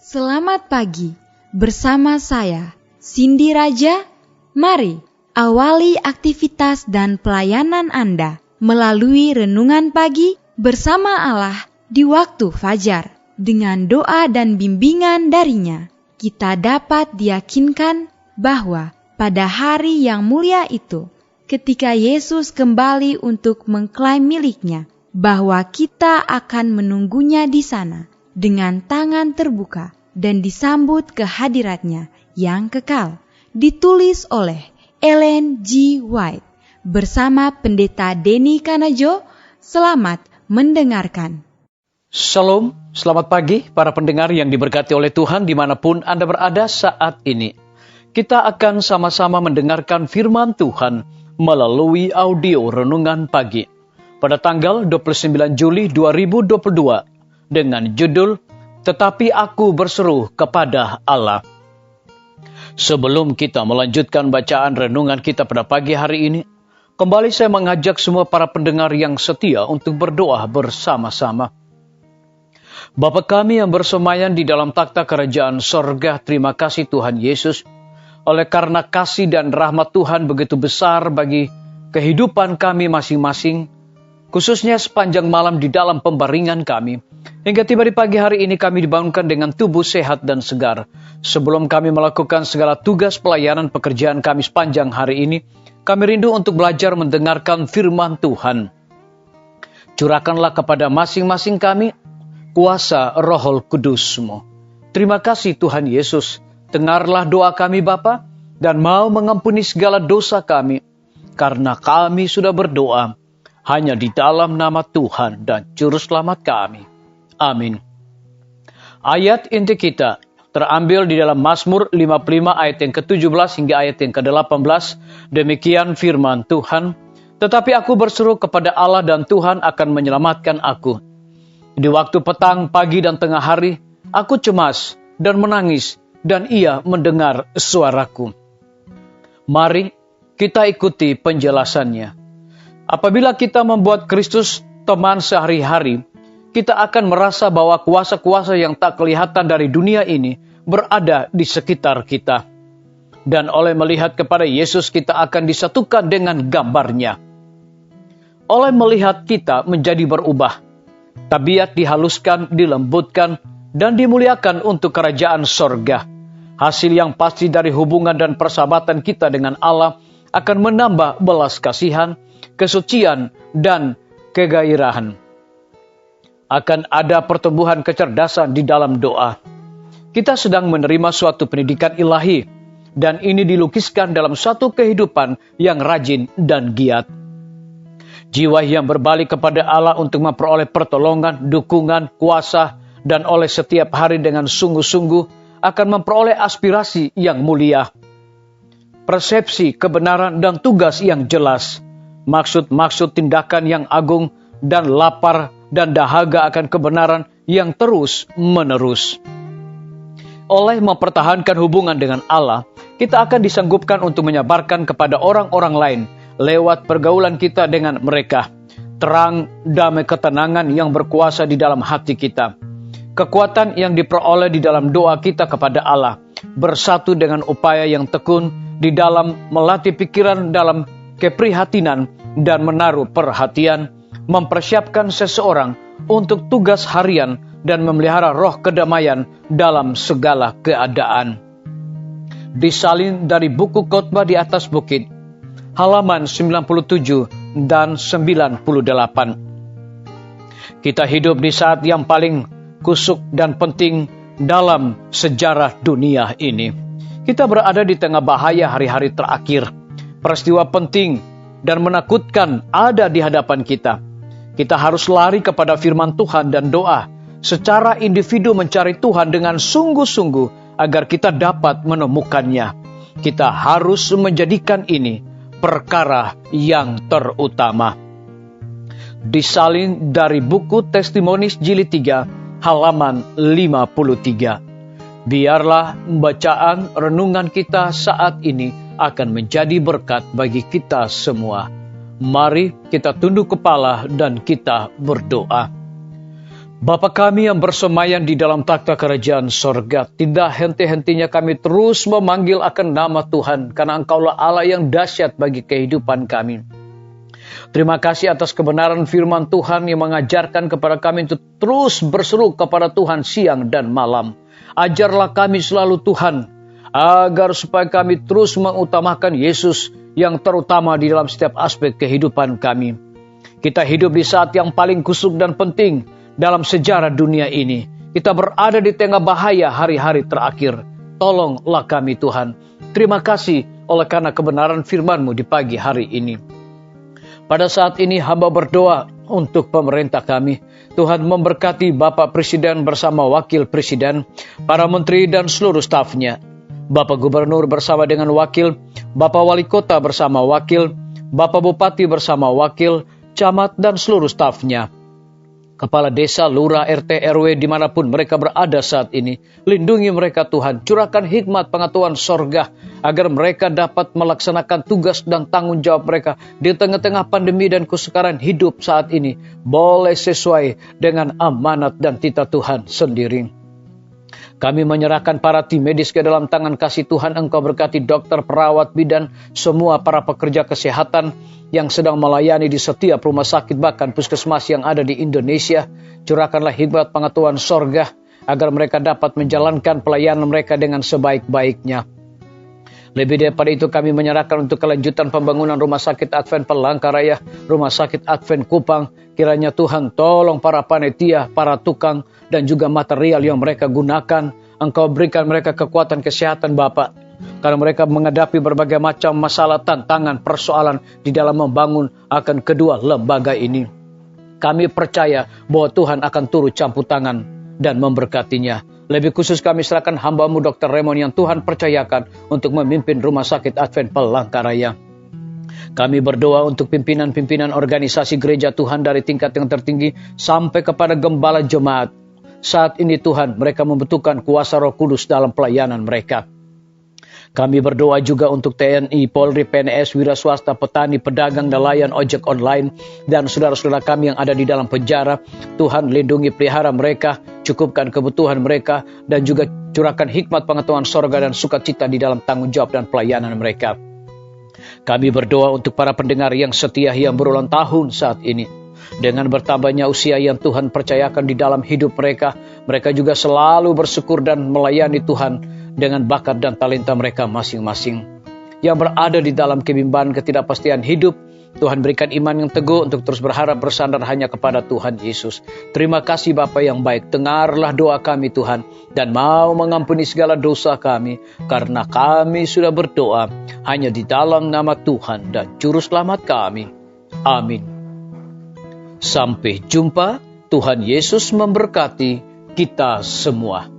Selamat pagi, bersama saya, Cindy Raja. Mari awali aktivitas dan pelayanan Anda melalui renungan pagi bersama Allah di waktu fajar. Dengan doa dan bimbingan darinya, kita dapat diyakinkan bahwa pada hari yang mulia itu, ketika Yesus kembali untuk mengklaim miliknya, bahwa kita akan menunggunya di sana dengan tangan terbuka dan disambut ke hadiratnya yang kekal. Ditulis oleh Ellen G. White bersama Pendeta Denny Kanajo. Selamat mendengarkan. Shalom, selamat pagi para pendengar yang diberkati oleh Tuhan dimanapun Anda berada saat ini. Kita akan sama-sama mendengarkan firman Tuhan melalui audio renungan pagi pada tanggal 29 Juli 2022 dengan judul Tetapi Aku Berseru Kepada Allah. Sebelum kita melanjutkan bacaan renungan kita pada pagi hari ini, kembali saya mengajak semua para pendengar yang setia untuk berdoa bersama-sama. Bapa kami yang bersemayam di dalam takhta kerajaan sorga, terima kasih Tuhan Yesus, oleh karena kasih dan rahmat Tuhan begitu besar bagi kehidupan kami masing-masing, khususnya sepanjang malam di dalam pembaringan kami. Hingga tiba di pagi hari ini kami dibangunkan dengan tubuh sehat dan segar. Sebelum kami melakukan segala tugas pelayanan pekerjaan kami sepanjang hari ini, kami rindu untuk belajar mendengarkan firman Tuhan. Curahkanlah kepada masing-masing kami kuasa Roh Kudus-Mu. Terima kasih Tuhan Yesus. Dengarlah doa kami Bapa, dan mau mengampuni segala dosa kami, karena kami sudah berdoa hanya di dalam nama Tuhan dan Juru Selamat kami. Amin. Ayat inti kita terambil di dalam Mazmur 55 ayat yang ke-17 hingga ayat yang ke-18. Demikian firman Tuhan. Tetapi aku berseru kepada Allah dan Tuhan akan menyelamatkan aku. Di waktu petang, pagi dan tengah hari, aku cemas dan menangis dan Ia mendengar suaraku. Mari kita ikuti penjelasannya. Apabila kita membuat Kristus teman sehari-hari, kita akan merasa bahwa kuasa-kuasa yang tak kelihatan dari dunia ini berada di sekitar kita. Dan oleh melihat kepada Yesus, kita akan disatukan dengan gambarnya. Oleh melihat kita menjadi berubah, tabiat dihaluskan, dilembutkan, dan dimuliakan untuk kerajaan sorga. Hasil yang pasti dari hubungan dan persahabatan kita dengan Allah akan menambah belas kasihan, kesucian, dan kegairahan. Akan ada pertumbuhan kecerdasan di dalam doa. Kita sedang menerima suatu pendidikan ilahi, dan ini dilukiskan dalam suatu kehidupan yang rajin dan giat. Jiwa yang berbalik kepada Allah untuk memperoleh pertolongan, dukungan, kuasa, dan oleh setiap hari dengan sungguh-sungguh akan memperoleh aspirasi yang mulia, persepsi, kebenaran, dan tugas yang jelas, maksud-maksud tindakan yang agung, dan lapar dan dahaga akan kebenaran yang terus-menerus. Oleh mempertahankan hubungan dengan Allah, kita akan disanggupkan untuk menyabarkan kepada orang-orang lain lewat pergaulan kita dengan mereka. Terang, damai, ketenangan yang berkuasa di dalam hati kita. Kekuatan yang diperoleh di dalam doa kita kepada Allah, bersatu dengan upaya yang tekun di dalam melatih pikiran dalam keprihatinan dan menaruh perhatian, mempersiapkan seseorang untuk tugas harian dan memelihara roh kedamaian dalam segala keadaan. Disalin dari buku Khotbah di atas bukit, halaman 97 dan 98. Kita hidup di saat yang paling kusuk dan penting dalam sejarah dunia ini. Kita berada di tengah bahaya hari-hari terakhir. Peristiwa penting dan menakutkan ada di hadapan kita. Kita harus lari kepada firman Tuhan dan doa. Secara individu mencari Tuhan dengan sungguh-sungguh agar kita dapat menemukannya. Kita harus menjadikan ini perkara yang terutama. Disalin dari buku Testimonis Jilid 3 halaman 53. Biarlah bacaan renungan kita saat ini akan menjadi berkat bagi kita semua. Mari kita tunduk kepala dan kita berdoa. Bapa kami yang bersemayam di dalam takhta kerajaan sorga, tidak henti-hentinya kami terus memanggil akan nama Tuhan, karena Engkaulah Allah yang dahsyat bagi kehidupan kami. Terima kasih atas kebenaran firman Tuhan yang mengajarkan kepada kami untuk terus berseru kepada Tuhan siang dan malam. Ajarlah kami selalu Tuhan, agar supaya kami terus mengutamakan Yesus yang terutama di dalam setiap aspek kehidupan kami. Kita hidup di saat yang paling kusuk dan penting dalam sejarah dunia ini. Kita berada di tengah bahaya hari-hari terakhir. Tolonglah kami Tuhan. Terima kasih oleh karena kebenaran firman-Mu di pagi hari ini. Pada saat ini hamba berdoa untuk pemerintah kami. Tuhan memberkati Bapak Presiden bersama Wakil Presiden, para menteri dan seluruh stafnya. Bapak Gubernur bersama dengan wakil, Bapak Wali Kota bersama wakil, Bapak Bupati bersama wakil, camat dan seluruh stafnya. Kepala desa, lurah, RT, RW dimanapun mereka berada saat ini. Lindungi mereka Tuhan, curahkan hikmat pengetahuan sorga, agar mereka dapat melaksanakan tugas dan tanggung jawab mereka di tengah-tengah pandemi dan kesukaran hidup saat ini. Boleh sesuai dengan amanat dan titah Tuhan sendiri. Kami menyerahkan para tim medis ke dalam tangan kasih Tuhan. Engkau berkati dokter, perawat, bidan, semua para pekerja kesehatan yang sedang melayani di setiap rumah sakit, bahkan puskesmas yang ada di Indonesia. Curahkanlah hikmat pengetahuan sorga, agar mereka dapat menjalankan pelayanan mereka dengan sebaik-baiknya. Lebih daripada itu kami menyerahkan untuk kelanjutan pembangunan Rumah Sakit Advent Palangkaraya, Rumah Sakit Advent Kupang. Kiranya Tuhan tolong para panitia, para tukang, dan juga material yang mereka gunakan. Engkau berikan mereka kekuatan kesehatan Bapak, karena mereka menghadapi berbagai macam masalah, tantangan, persoalan di dalam membangun akan kedua lembaga ini. Kami percaya bahwa Tuhan akan turut campur tangan dan memberkatinya. Lebih khusus kami serahkan hamba-Mu Dr. Raymond yang Tuhan percayakan untuk memimpin Rumah Sakit Advent Palangkaraya. Kami berdoa untuk pimpinan-pimpinan organisasi gereja Tuhan dari tingkat yang tertinggi sampai kepada gembala jemaat. Saat ini Tuhan, mereka membutuhkan kuasa Roh Kudus dalam pelayanan mereka. Kami berdoa juga untuk TNI, Polri, PNS, wira swasta, petani, pedagang, nelayan, ojek online, dan saudara-saudara kami yang ada di dalam penjara. Tuhan lindungi, pelihara mereka, cukupkan kebutuhan mereka, dan juga curahkan hikmat pengetahuan sorga dan sukacita di dalam tanggung jawab dan pelayanan mereka. Kami berdoa untuk para pendengar yang setia yang berulang tahun saat ini. Dengan bertambahnya usia yang Tuhan percayakan di dalam hidup mereka, mereka juga selalu bersyukur dan melayani Tuhan dengan bakat dan talenta mereka masing-masing. Yang berada di dalam kebimbangan ketidakpastian hidup, Tuhan berikan iman yang teguh untuk terus berharap bersandar hanya kepada Tuhan Yesus. Terima kasih Bapa yang baik, dengarlah doa kami Tuhan, dan mau mengampuni segala dosa kami, karena kami sudah berdoa hanya di dalam nama Tuhan dan Juru Selamat kami. Amin. Sampai jumpa, Tuhan Yesus memberkati kita semua.